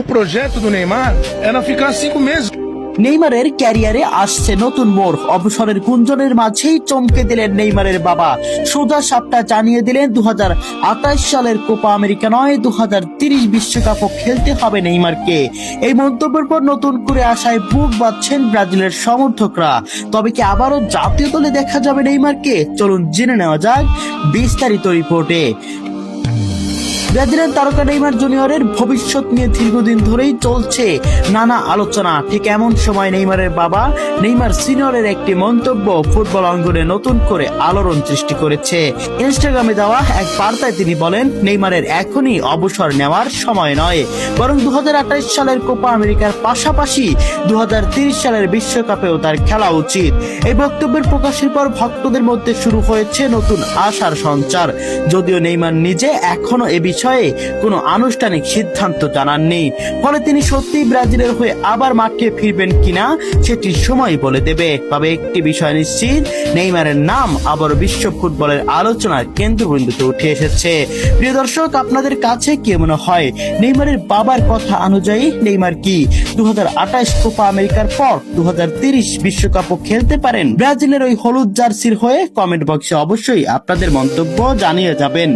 O projeto do Neymar era ficar 5 meses. নেইমারের ক্যারিয়ারে আসছে নতুন মোড়। অবসরের গুঞ্জনের মাঝেই চমকে দিলেন নেইমারের বাবা। সোজা সাপটা জানিয়ে দিলেন 2028 সালের কোপা আমেরিকা নয়, 2030 বিশ্বকাপও খেলতে হবে নেইমারকে। এই মন্তব্যের পর নতুন করে আশায় বুক বাঁধছেন ব্রাজিলের সমর্থকরা। তবে কি আবারও জাতীয় দলে দেখা যাবে নেইমারকে? চলুন জেনে নেওয়া যাক বিস্তারিত রিপোর্টে। ব্রাজিলের তারকা নেইমার জুনিয়রের ভবিষ্যৎ নিয়ে দীর্ঘদিন ধরেই চলছে নানা আলোচনা। ঠিক এমন সময় নেইমারের বাবা নেইমার সিনিয়রের একটি মন্তব্য ফুটবল অঙ্গনে নতুন করে আলোড়ন সৃষ্টি করেছে। ইনস্টাগ্রামে দেওয়া এক বার্তায় তিনি বলেন, নেইমারের এখনই অবসর নেওয়ার সময় নয়, বরং 2028 সালের কোপা আমেরিকার পাশাপাশি 2030 সালের বিশ্বকাপেও তার খেলা উচিত। এই বক্তব্যের প্রকাশের পর ভক্তদের মধ্যে শুরু হয়েছে নতুন আশার সঞ্চার। যদিও নেইমার নিজে এখনো এ বিষয়ে কোনো আনুষ্ঠানিক সিদ্ধান্ত জানাননি, ফলে তিনি সত্যি ব্রাজিলের হয়ে আবার মাঠে ফিরবেন কিনা সেটি সময় বলে দেবে। তবে একটি বিষয় নিশ্চিত, নেইমারের নাম আবার বিশ্ব ফুটবলের আলোচনার কেন্দ্রবিন্দুতে উঠে এসেছে। প্রিয় দর্শক, আপনাদের কাছে কি মনে হয়, নেইমারের বাবার কথা অনুযায়ী নেইমার কি 2028 কোপা আমেরিকার পর 2030 বিশ্বকাপও খেলতে পারেন? ব্রাজিলের ওই হলুদ জার্সির হয়ে কমেন্ট বক্সে অবশ্যই আপনাদের মন্তব্য জানিয়ে যাবেন।